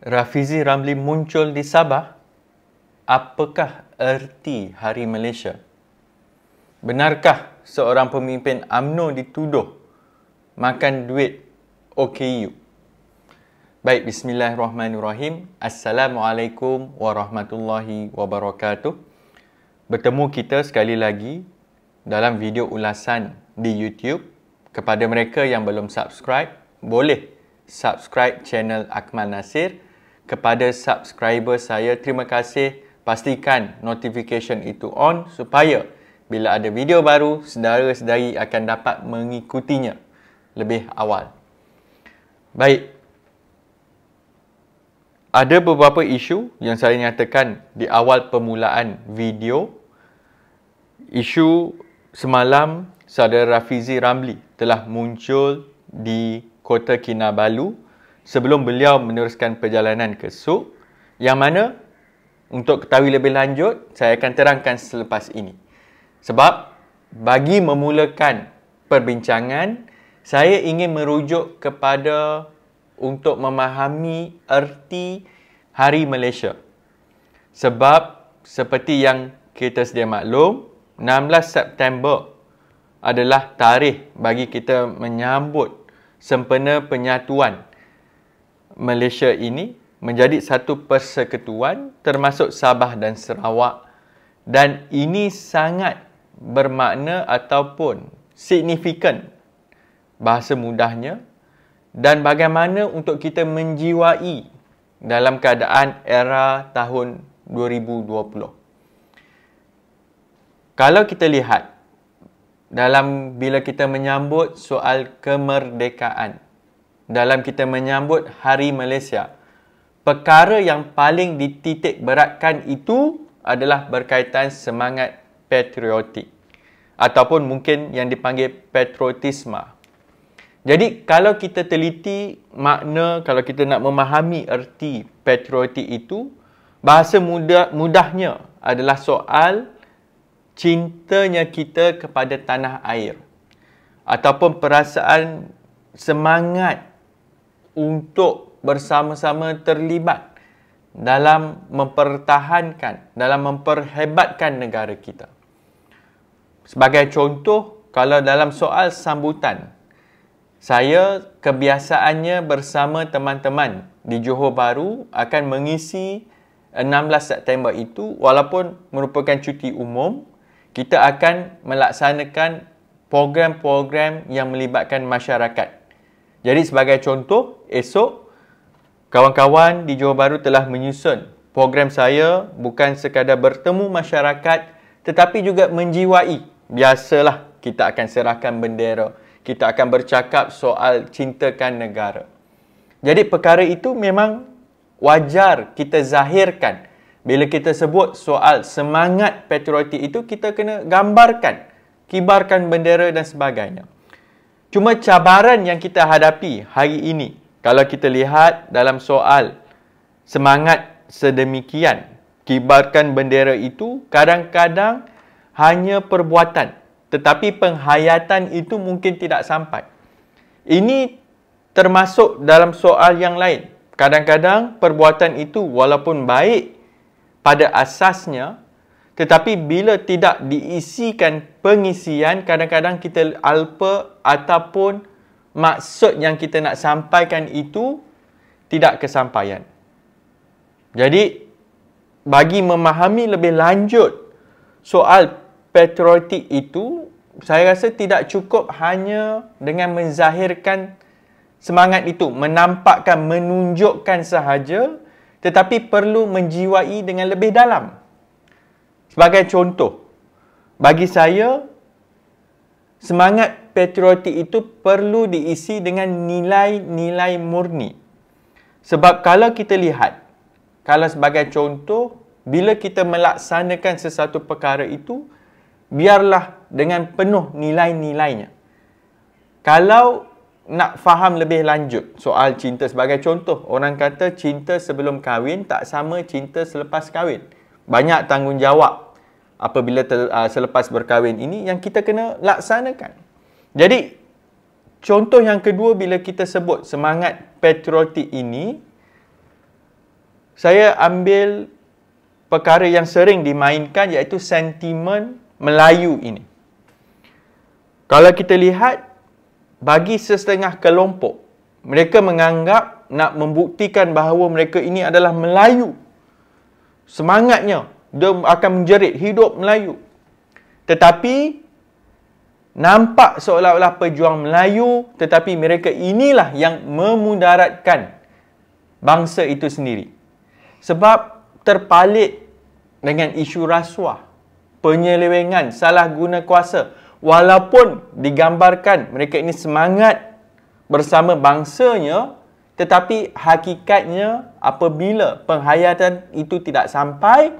Rafizi Ramli muncul di Sabah. Apakah erti Hari Malaysia? Benarkah seorang pemimpin UMNO dituduh makan duit OKU? Baik, bismillahirrahmanirrahim. Assalamualaikum warahmatullahi wabarakatuh. Bertemu kita sekali lagi dalam video ulasan di YouTube. Kepada mereka yang belum subscribe, boleh subscribe channel Akmal Nasir. Kepada subscriber saya, terima kasih. Pastikan notification itu on supaya bila ada video baru, saudara-saudari akan dapat mengikutinya lebih awal. Baik. Ada beberapa isu yang saya nyatakan di awal permulaan video. Isu semalam, saudara Rafizi Ramli telah muncul di Kota Kinabalu sebelum beliau meneruskan perjalanan ke Suk, yang mana untuk ketahui lebih lanjut, saya akan terangkan selepas ini. Sebab bagi memulakan perbincangan, saya ingin merujuk kepada untuk memahami erti Hari Malaysia. Sebab seperti yang kita sedia maklum, 16 September adalah tarikh bagi kita menyambut sempena penyatuan Malaysia ini menjadi satu persekutuan termasuk Sabah dan Sarawak, dan ini sangat bermakna ataupun signifikan bahasa mudahnya, dan bagaimana untuk kita menjiwai dalam keadaan era tahun 2020. Kalau kita lihat bila kita menyambut soal kemerdekaan, dalam kita menyambut Hari Malaysia, perkara yang paling dititik beratkan itu adalah berkaitan semangat patriotik ataupun mungkin yang dipanggil patriotisme. Jadi kalau kita teliti makna, kalau kita nak memahami erti patriotik itu, bahasa mudahnya adalah soal cintanya kita kepada tanah air ataupun perasaan semangat untuk bersama-sama terlibat dalam mempertahankan, dalam memperhebatkan negara kita. Sebagai contoh, kalau dalam soal sambutan, saya kebiasaannya bersama teman-teman di Johor Bahru akan mengisi 16 September itu, walaupun merupakan cuti umum, kita akan melaksanakan program-program yang melibatkan masyarakat. Jadi sebagai contoh, esok kawan-kawan di Johor Bahru telah menyusun program saya bukan sekadar bertemu masyarakat tetapi juga menjiwai. Biasalah kita akan serahkan bendera, kita akan bercakap soal cintakan negara. Jadi perkara itu memang wajar kita zahirkan. Bila kita sebut soal semangat patriotik itu, kita kena gambarkan, kibarkan bendera dan sebagainya. Cuma cabaran yang kita hadapi hari ini, kalau kita lihat dalam soal semangat sedemikian, kibarkan bendera itu kadang-kadang hanya perbuatan, tetapi penghayatan itu mungkin tidak sampai. Ini termasuk dalam soal yang lain. Kadang-kadang perbuatan itu walaupun baik pada asasnya, tetapi bila tidak diisikan pengisian, kadang-kadang kita alpa ataupun maksud yang kita nak sampaikan itu tidak kesampaian. Jadi, bagi memahami lebih lanjut soal patriotik itu, saya rasa tidak cukup hanya dengan menzahirkan semangat itu, menampakkan, menunjukkan sahaja, tetapi perlu menjiwai dengan lebih dalam. Sebagai contoh, bagi saya, semangat patriotik itu perlu diisi dengan nilai-nilai murni. Sebab kalau kita lihat, kalau sebagai contoh, bila kita melaksanakan sesuatu perkara itu, biarlah dengan penuh nilai-nilainya. Kalau nak faham lebih lanjut soal cinta, sebagai contoh, orang kata cinta sebelum kahwin tak sama cinta selepas kahwin. Banyak tanggungjawab apabila selepas berkahwin ini yang kita kena laksanakan. Jadi, contoh yang kedua bila kita sebut semangat patriotik ini, saya ambil perkara yang sering dimainkan iaitu sentimen Melayu ini. Kalau kita lihat, bagi sesetengah kelompok, mereka menganggap nak membuktikan bahawa mereka ini adalah Melayu. Semangatnya, dia akan menjerit hidup Melayu. Tetapi nampak seolah-olah pejuang Melayu, tetapi mereka inilah yang memudaratkan bangsa itu sendiri. Sebab terpalit dengan isu rasuah, penyelewengan, salah guna kuasa. Walaupun digambarkan mereka ini semangat bersama bangsanya, tetapi hakikatnya apabila penghayatan itu tidak sampai,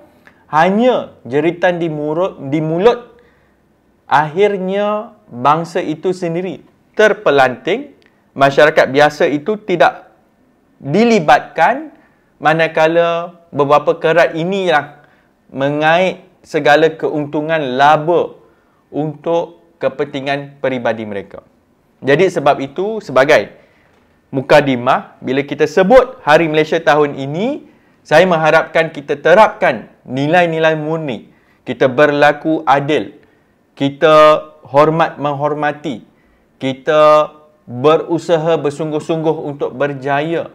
hanya jeritan di mulut, akhirnya bangsa itu sendiri terpelanting, masyarakat biasa itu tidak dilibatkan, manakala beberapa kerat ini yang mengait segala keuntungan laba untuk kepentingan peribadi mereka. Jadi sebab itu, sebagai mukadimah, bila kita sebut Hari Malaysia tahun ini, saya mengharapkan kita terapkan nilai-nilai murni. Kita berlaku adil, kita hormat menghormati, kita berusaha bersungguh-sungguh untuk berjaya,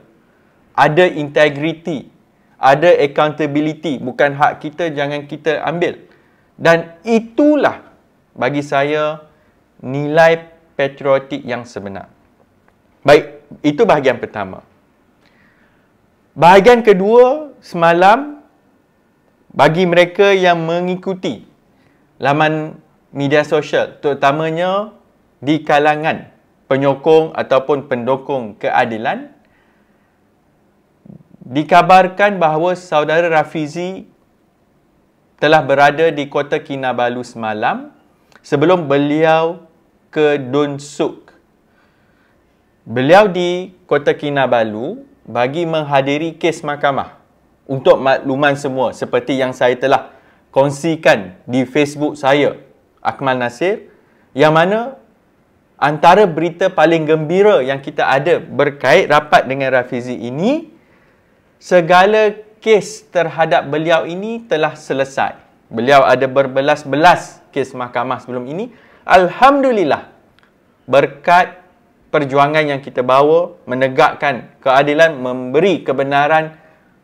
ada integriti, ada accountability. Bukan hak kita, jangan kita ambil. Dan itulah bagi saya nilai patriotik yang sebenar. Baik, itu bahagian pertama. Bahagian kedua, semalam bagi mereka yang mengikuti laman media sosial, terutamanya di kalangan penyokong ataupun pendukung keadilan, dikabarkan bahawa saudara Rafizi telah berada di Kota Kinabalu semalam sebelum beliau ke Dun Suk. Beliau di Kota Kinabalu bagi menghadiri kes mahkamah. Untuk makluman semua, seperti yang saya telah kongsikan di Facebook saya, Akmal Nasir, yang mana antara berita paling gembira yang kita ada berkait rapat dengan Rafizi ini, segala kes terhadap beliau ini telah selesai. Beliau ada berbelas-belas kes mahkamah sebelum ini. Alhamdulillah, berkat perjuangan yang kita bawa, menegakkan keadilan, memberi kebenaran,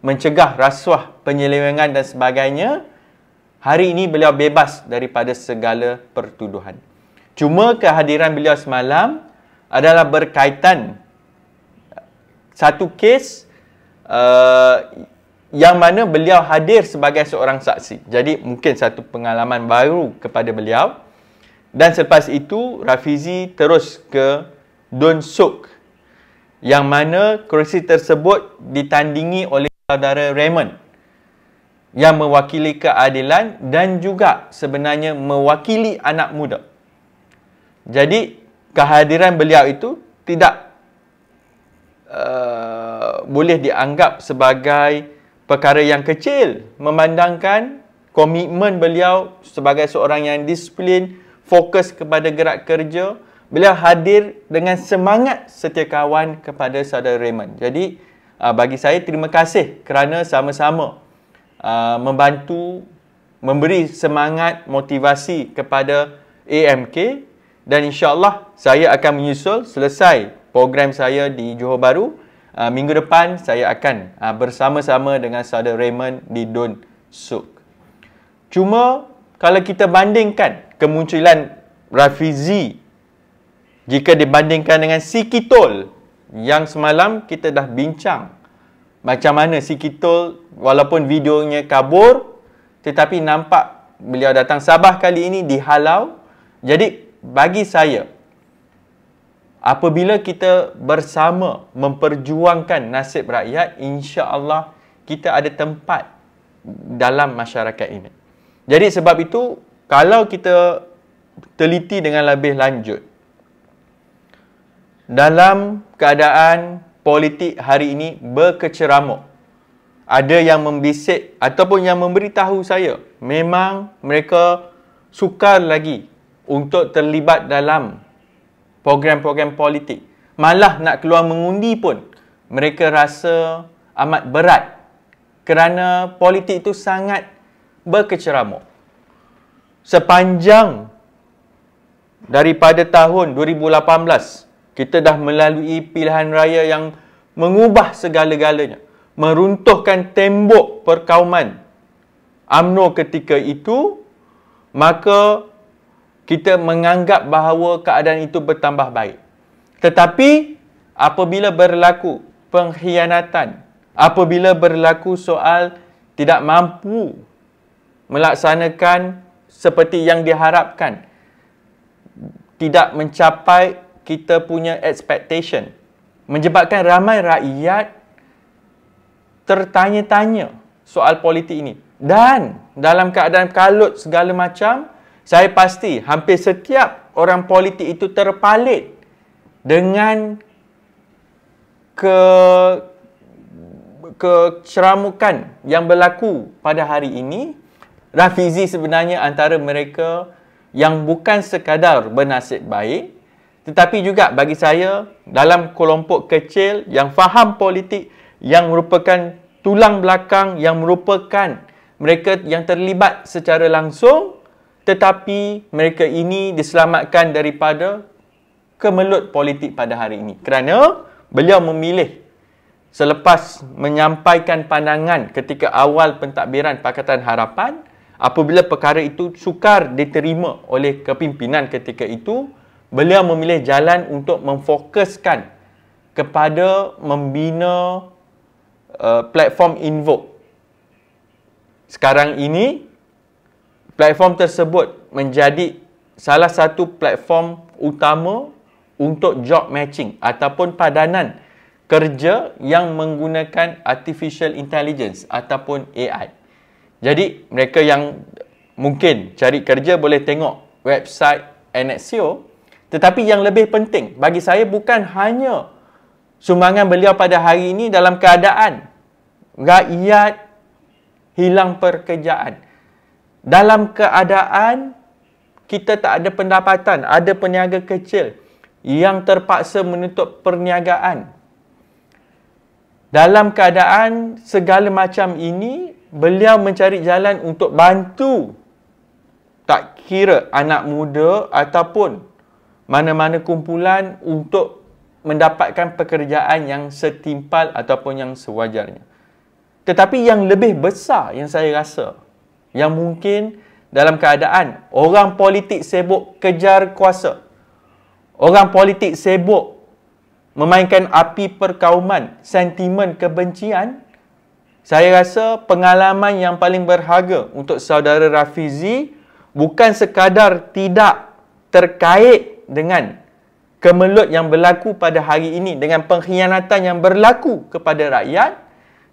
mencegah rasuah, penyelewengan dan sebagainya, hari ini beliau bebas daripada segala pertuduhan. Cuma kehadiran beliau semalam adalah berkaitan satu kes yang mana beliau hadir sebagai seorang saksi. Jadi mungkin satu pengalaman baru kepada beliau. Dan selepas itu Rafizi terus ke Dun Suk, yang mana kerusi tersebut ditandingi oleh saudara Raymond yang mewakili keadilan dan juga sebenarnya mewakili anak muda. Jadi kehadiran beliau itu tidak boleh dianggap sebagai perkara yang kecil, memandangkan komitmen beliau sebagai seorang yang disiplin, fokus kepada gerak kerja. Beliau hadir dengan semangat setia kawan kepada saudara Raymond. Jadi bagi saya, terima kasih kerana sama-sama membantu, memberi semangat, motivasi kepada AMK. Dan insya-Allah saya akan menyusul selesai program saya di Johor Bahru. Minggu depan saya akan bersama-sama dengan saudara Raymond di Dun Suk. Cuma kalau kita bandingkan kemunculan Rafizi jika dibandingkan dengan Siki Tol yang semalam kita dah bincang macam mana Siki Tol walaupun videonya kabur, tetapi nampak beliau datang Sabah kali ini dihalau. Jadi bagi saya, apabila kita bersama memperjuangkan nasib rakyat, insya-Allah kita ada tempat dalam masyarakat ini. Jadi sebab itu, kalau kita teliti dengan lebih lanjut, dalam keadaan politik hari ini berkeceramuk, ada yang membisik ataupun yang memberitahu saya, memang mereka sukar lagi untuk terlibat dalam program-program politik. Malah nak keluar mengundi pun, mereka rasa amat berat kerana politik itu sangat berkeceramuk. Sepanjang daripada tahun 2018, kita dah melalui pilihan raya yang mengubah segala-galanya, meruntuhkan tembok perkauman UMNO ketika itu, maka kita menganggap bahawa keadaan itu bertambah baik. Tetapi apabila berlaku pengkhianatan, apabila berlaku soal tidak mampu melaksanakan seperti yang diharapkan, tidak mencapai kita punya expectation, menyebabkan ramai rakyat tertanya-tanya soal politik ini. Dan dalam keadaan kalut segala macam, saya pasti hampir setiap orang politik itu terpalit dengan keceramukan yang berlaku pada hari ini. Rafizi sebenarnya antara mereka yang bukan sekadar bernasib baik, tetapi juga bagi saya dalam kelompok kecil yang faham politik, yang merupakan tulang belakang, yang merupakan mereka yang terlibat secara langsung, tetapi mereka ini diselamatkan daripada kemelut politik pada hari ini. Kerana beliau memilih selepas menyampaikan pandangan ketika awal pentadbiran Pakatan Harapan, apabila perkara itu sukar diterima oleh kepimpinan ketika itu, beliau memilih jalan untuk memfokuskan kepada membina platform Invoke. Sekarang ini, platform tersebut menjadi salah satu platform utama untuk job matching ataupun padanan kerja yang menggunakan artificial intelligence ataupun AI. Jadi, mereka yang mungkin cari kerja boleh tengok website NXIO. Tetapi yang lebih penting bagi saya bukan hanya sumbangan beliau pada hari ini dalam keadaan rakyat hilang pekerjaan. Dalam keadaan kita tak ada pendapatan, ada peniaga kecil yang terpaksa menutup perniagaan. Dalam keadaan segala macam ini, beliau mencari jalan untuk bantu, tak kira anak muda ataupun mana-mana kumpulan, untuk mendapatkan pekerjaan yang setimpal ataupun yang sewajarnya. Tetapi yang lebih besar yang saya rasa, yang mungkin dalam keadaan orang politik sibuk kejar kuasa, orang politik sibuk memainkan api perkauman, sentimen kebencian, saya rasa pengalaman yang paling berharga untuk saudara Rafizi bukan sekadar tidak terkait dengan kemelut yang berlaku pada hari ini, dengan pengkhianatan yang berlaku kepada rakyat,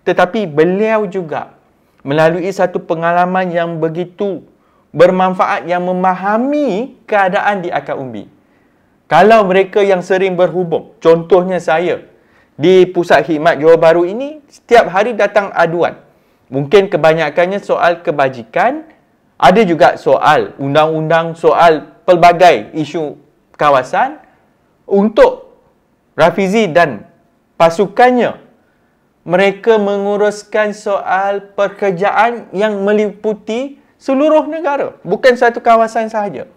tetapi beliau juga melalui satu pengalaman yang begitu bermanfaat, yang memahami keadaan di akar umbi. Kalau mereka yang sering berhubung, contohnya saya, di Pusat Khidmat Johor Bahru ini, setiap hari datang aduan. Mungkin kebanyakannya soal kebajikan, ada juga soal undang-undang, soal pelbagai isu kawasan. Untuk Rafizi dan pasukannya, mereka menguruskan soal pekerjaan yang meliputi seluruh negara, bukan satu kawasan sahaja.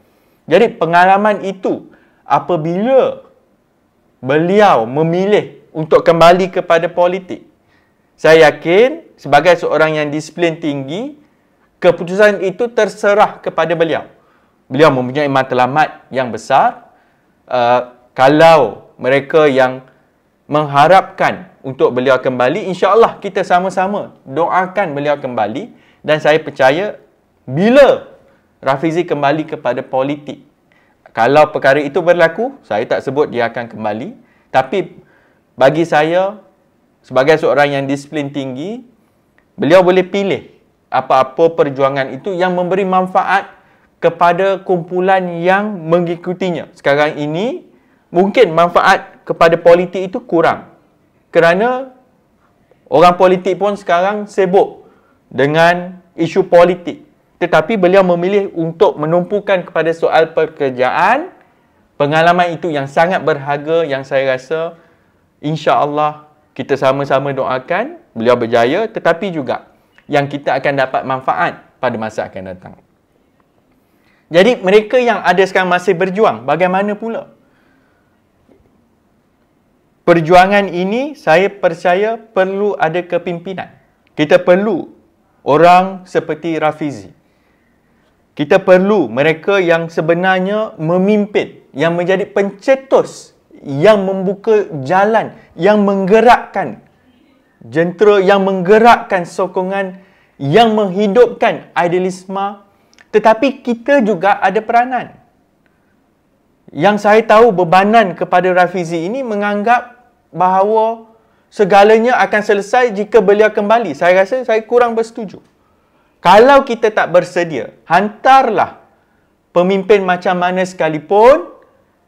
Jadi pengalaman itu, apabila beliau memilih untuk kembali kepada politik, saya yakin sebagai seorang yang disiplin tinggi, keputusan itu terserah kepada beliau. Beliau mempunyai matlamat yang besar. Kalau mereka yang mengharapkan untuk beliau kembali, insya-Allah kita sama-sama doakan beliau kembali, dan saya percaya bila Rafizi kembali kepada politik, kalau perkara itu berlaku, saya tak sebut dia akan kembali, tapi bagi saya sebagai seorang yang disiplin tinggi, beliau boleh pilih apa-apa perjuangan itu yang memberi manfaat kepada kumpulan yang mengikutinya. Sekarang ini mungkin manfaat kepada politik itu kurang, kerana orang politik pun sekarang sibuk dengan isu politik. Tetapi beliau memilih untuk menumpukan kepada soal pekerjaan. Pengalaman itu yang sangat berharga, yang saya rasa insya-Allah kita sama-sama doakan beliau berjaya, tetapi juga yang kita akan dapat manfaat pada masa akan datang. Jadi mereka yang ada sekarang masih berjuang, bagaimana pula? Perjuangan ini saya percaya perlu ada kepimpinan. Kita perlu orang seperti Rafizi. Kita perlu mereka yang sebenarnya memimpin, yang menjadi pencetus, yang membuka jalan, yang menggerakkan jentera, yang menggerakkan sokongan, yang menghidupkan idealisme. Tetapi kita juga ada peranan. Yang saya tahu bebanan kepada Rafizi ini menganggap bahawa segalanya akan selesai jika beliau kembali. Saya rasa saya kurang bersetuju. Kalau kita tak bersedia, hantarlah pemimpin macam mana sekalipun.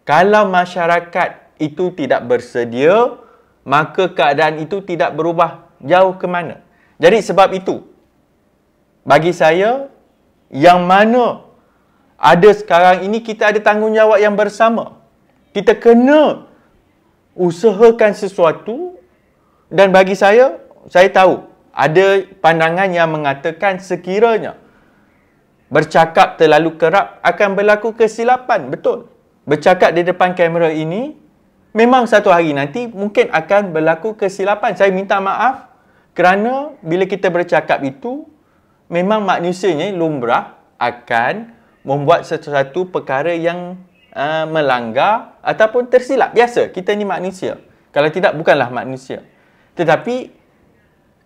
Kalau masyarakat itu tidak bersedia, maka keadaan itu tidak berubah jauh ke mana. Jadi sebab itu, bagi saya, yang mana ada sekarang ini, kita ada tanggungjawab yang bersama. Kita kena usahakan sesuatu. Dan bagi saya tahu ada pandangan yang mengatakan sekiranya bercakap terlalu kerap akan berlaku kesilapan. Betul. Bercakap di depan kamera ini memang satu hari nanti mungkin akan berlaku kesilapan. Saya minta maaf kerana bila kita bercakap itu memang manusianya lumrah akan membuat sesuatu perkara yang melanggar ataupun tersilap. Biasa, kita ni manusia. Kalau tidak, bukanlah manusia. Tetapi,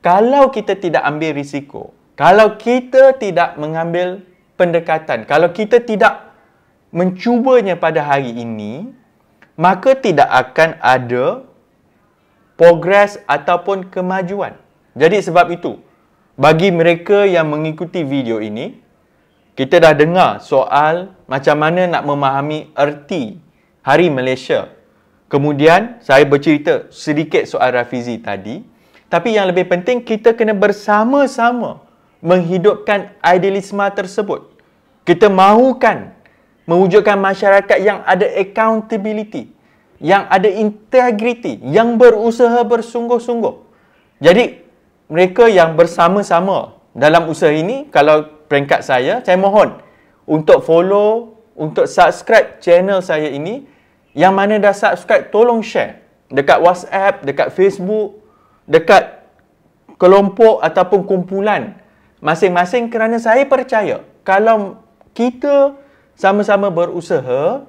kalau kita tidak ambil risiko, kalau kita tidak mengambil pendekatan, kalau kita tidak mencubanya pada hari ini, maka tidak akan ada progres ataupun kemajuan. Jadi sebab itu, bagi mereka yang mengikuti video ini, kita dah dengar soal macam mana nak memahami erti Hari Malaysia. Kemudian, saya bercerita sedikit soal Rafizi tadi. Tapi yang lebih penting, kita kena bersama-sama menghidupkan idealisme tersebut. Kita mahukan mewujudkan masyarakat yang ada accountability, yang ada integriti, yang berusaha bersungguh-sungguh. Jadi, mereka yang bersama-sama dalam usaha ini, kalau peringkat saya mohon untuk follow, untuk subscribe channel saya ini. Yang mana dah subscribe, tolong share dekat WhatsApp, dekat Facebook, dekat kelompok ataupun kumpulan masing-masing, kerana saya percaya kalau kita sama-sama berusaha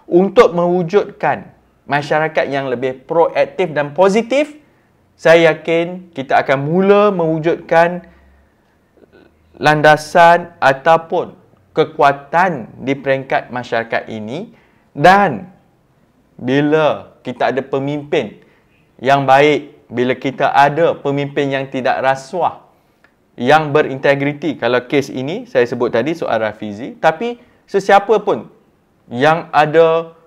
untuk mewujudkan masyarakat yang lebih proaktif dan positif, saya yakin kita akan mula mewujudkan landasan ataupun kekuatan di peringkat masyarakat ini. Dan bila kita ada pemimpin yang baik, bila kita ada pemimpin yang tidak rasuah, yang berintegriti, kalau kes ini saya sebut tadi soal Rafizi, tapi sesiapa pun yang ada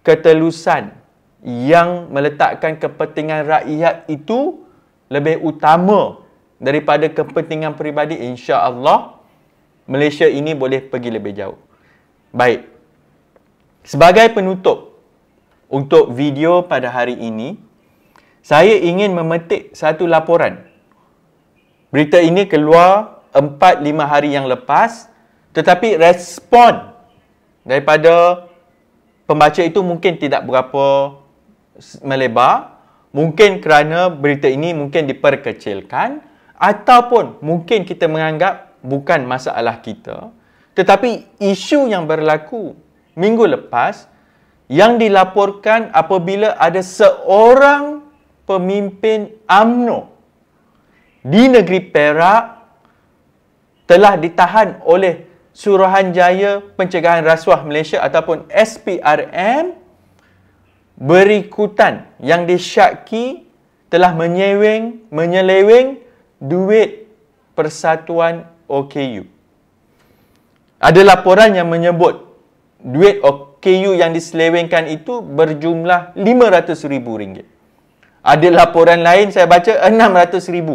ketelusan, yang meletakkan kepentingan rakyat itu lebih utama daripada kepentingan peribadi, insya-Allah Malaysia ini boleh pergi lebih jauh. Baik. Sebagai penutup untuk video pada hari ini, saya ingin memetik satu laporan. Berita ini keluar 4-5 hari yang lepas, tetapi respon daripada pembaca itu mungkin tidak berapa melebar. Mungkin kerana berita ini mungkin diperkecilkan, ataupun mungkin kita menganggap bukan masalah kita. Tetapi isu yang berlaku minggu lepas yang dilaporkan apabila ada seorang pemimpin UMNO di negeri Perak telah ditahan oleh Suruhanjaya Pencegahan Rasuah Malaysia ataupun SPRM berikutan yang disyaki telah menyeleweng duit Persatuan OKU. Ada laporan yang menyebut duit OKU yang diselewengkan itu berjumlah RM500,000. Ada laporan lain saya baca RM600,000.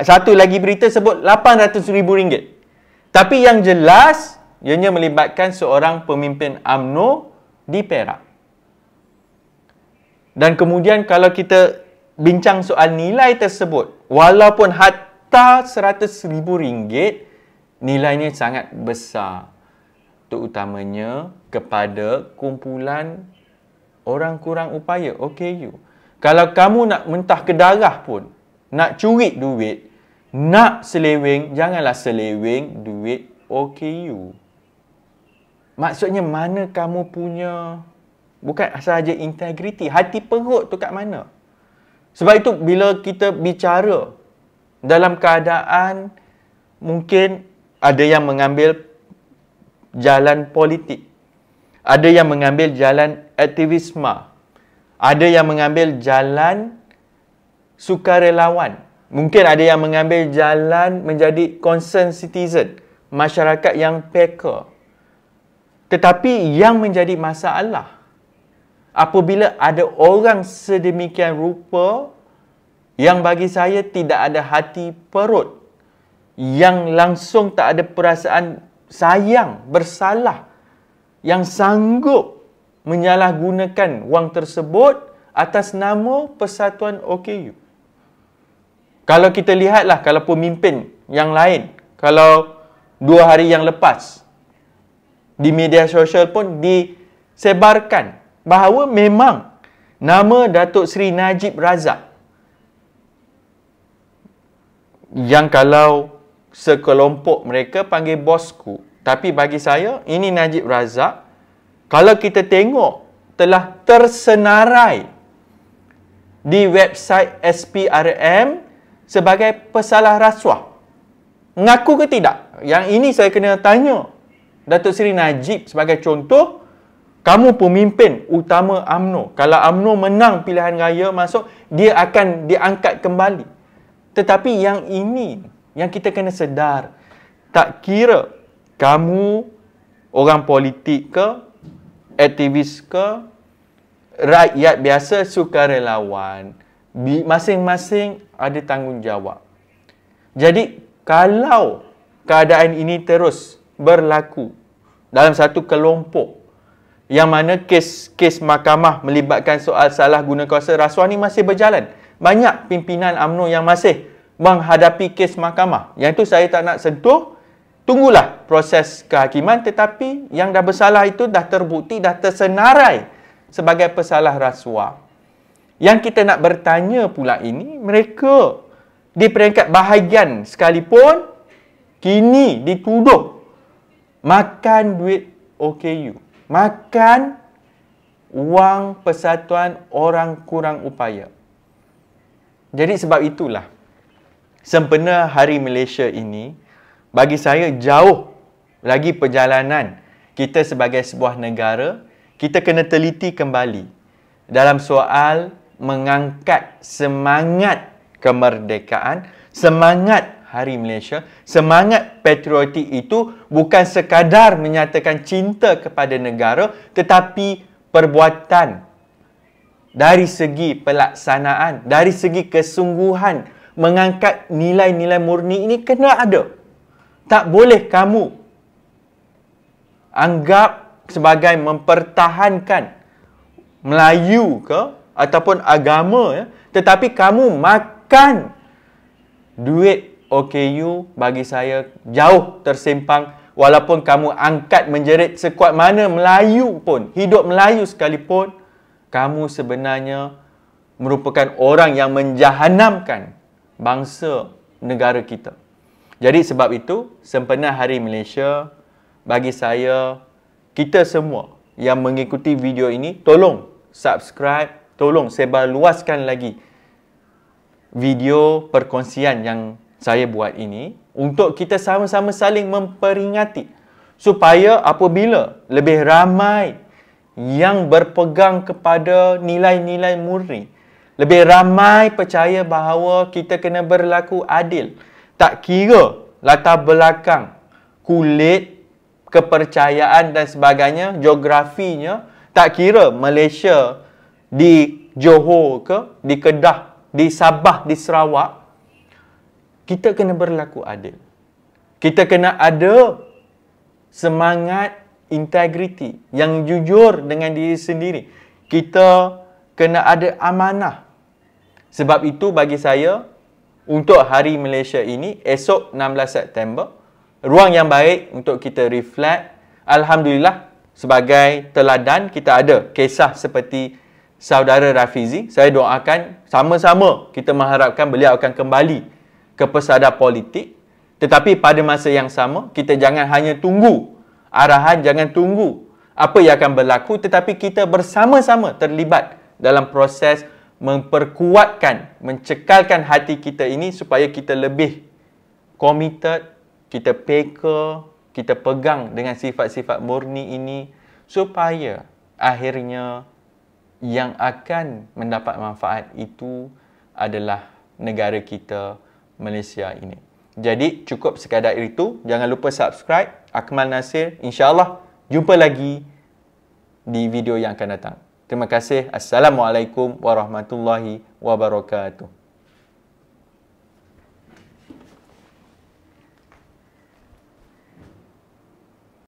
Satu lagi berita sebut RM800,000. Tapi yang jelas, ianya melibatkan seorang pemimpin UMNO di Perak. Dan kemudian kalau kita bincang soal nilai tersebut, walaupun hatta RM100,000, nilainya sangat besar. Terutamanya kepada kumpulan orang kurang upaya, OKU. Kalau kamu nak mentah ke darah pun, nak curi duit, nak seleweng, janganlah seleweng duit OKU. Maksudnya mana kamu punya, bukan sahaja integriti, hati perut tu kat mana? Sebab itu bila kita bicara dalam keadaan mungkin ada yang mengambil jalan politik, ada yang mengambil jalan aktivisme, ada yang mengambil jalan sukarelawan, mungkin ada yang mengambil jalan menjadi concerned citizen, masyarakat yang peka. Tetapi yang menjadi masalah apabila ada orang sedemikian rupa yang bagi saya tidak ada hati perut, yang langsung tak ada perasaan sayang, bersalah, yang sanggup menyalahgunakan wang tersebut atas nama persatuan OKU. Kalau kita lihatlah, kalau pemimpin yang lain, kalau 2 hari yang lepas di media sosial pun disebarkan bahawa memang nama Datuk Seri Najib Razak, yang kalau sekelompok mereka panggil bosku, tapi bagi saya ini Najib Razak, kalau kita tengok telah tersenarai di website SPRM sebagai pesalah rasuah. Mengaku ke tidak? Yang ini saya kena tanya Datuk Seri Najib sebagai contoh. Kamu pemimpin utama UMNO. Kalau UMNO menang pilihan raya masuk, dia akan diangkat kembali. Tetapi yang ini, yang kita kena sedar, tak kira kamu orang politik ke, aktivis ke, rakyat biasa, sukarelawan, masing-masing ada tanggungjawab. Jadi, kalau keadaan ini terus berlaku dalam satu kelompok, yang mana kes mahkamah melibatkan soal salah guna kuasa rasuah ni masih berjalan. Banyak pimpinan UMNO yang masih menghadapi kes mahkamah. Yang itu saya tak nak sentuh. Tunggulah proses kehakiman, tetapi yang dah bersalah itu dah terbukti, dah tersenarai sebagai pesalah rasuah. Yang kita nak bertanya pula ini, mereka di peringkat bahagian sekalipun kini dituduh makan duit OKU, makan wang persatuan orang kurang upaya. Jadi sebab itulah sempena Hari Malaysia ini, bagi saya jauh lagi perjalanan kita sebagai sebuah negara. Kita kena teliti kembali dalam soal mengangkat semangat kemerdekaan, semangat Hari Malaysia. Semangat patriotik itu bukan sekadar menyatakan cinta kepada negara, tetapi perbuatan dari segi pelaksanaan, dari segi kesungguhan mengangkat nilai-nilai murni ini kena ada. Tak boleh kamu anggap sebagai mempertahankan Melayu ke ataupun agama, ya, tetapi kamu makan duit OKU. Bagi saya jauh tersimpang. Walaupun kamu angkat menjerit sekuat mana Melayu pun, hidup Melayu sekalipun, kamu sebenarnya merupakan orang yang menjahanamkan bangsa negara kita. Jadi sebab itu, sempena Hari Malaysia, bagi saya, kita semua yang mengikuti video ini, tolong subscribe, tolong sebarluaskan lagi video perkongsian yang saya buat ini, untuk kita sama-sama saling memperingati, supaya apabila lebih ramai yang berpegang kepada nilai-nilai murni, lebih ramai percaya bahawa kita kena berlaku adil, tak kira latar belakang, kulit, kepercayaan dan sebagainya, geografinya, tak kira Malaysia di Johor ke, di Kedah, di Sabah, di Sarawak, kita kena berlaku adil. Kita kena ada semangat integriti yang jujur dengan diri sendiri. Kita kena ada amanah. Sebab itu bagi saya, untuk Hari Malaysia ini, esok 16 September, ruang yang baik untuk kita reflect. Alhamdulillah, sebagai teladan, kita ada kisah seperti Saudara Rafizi. Saya doakan sama-sama kita mengharapkan beliau akan kembali ke pesada politik. Tetapi pada masa yang sama, kita jangan hanya tunggu arahan, jangan tunggu apa yang akan berlaku, tetapi kita bersama-sama terlibat dalam proses memperkuatkan, mencekalkan hati kita ini supaya kita lebih committed, kita peka, kita pegang dengan sifat-sifat murni ini supaya akhirnya yang akan mendapat manfaat itu adalah negara kita, Malaysia ini. Jadi cukup sekadar itu. Jangan lupa subscribe. Akmal Nasir. InsyaAllah jumpa lagi di video yang akan datang. Terima kasih. Assalamualaikum warahmatullahi wabarakatuh.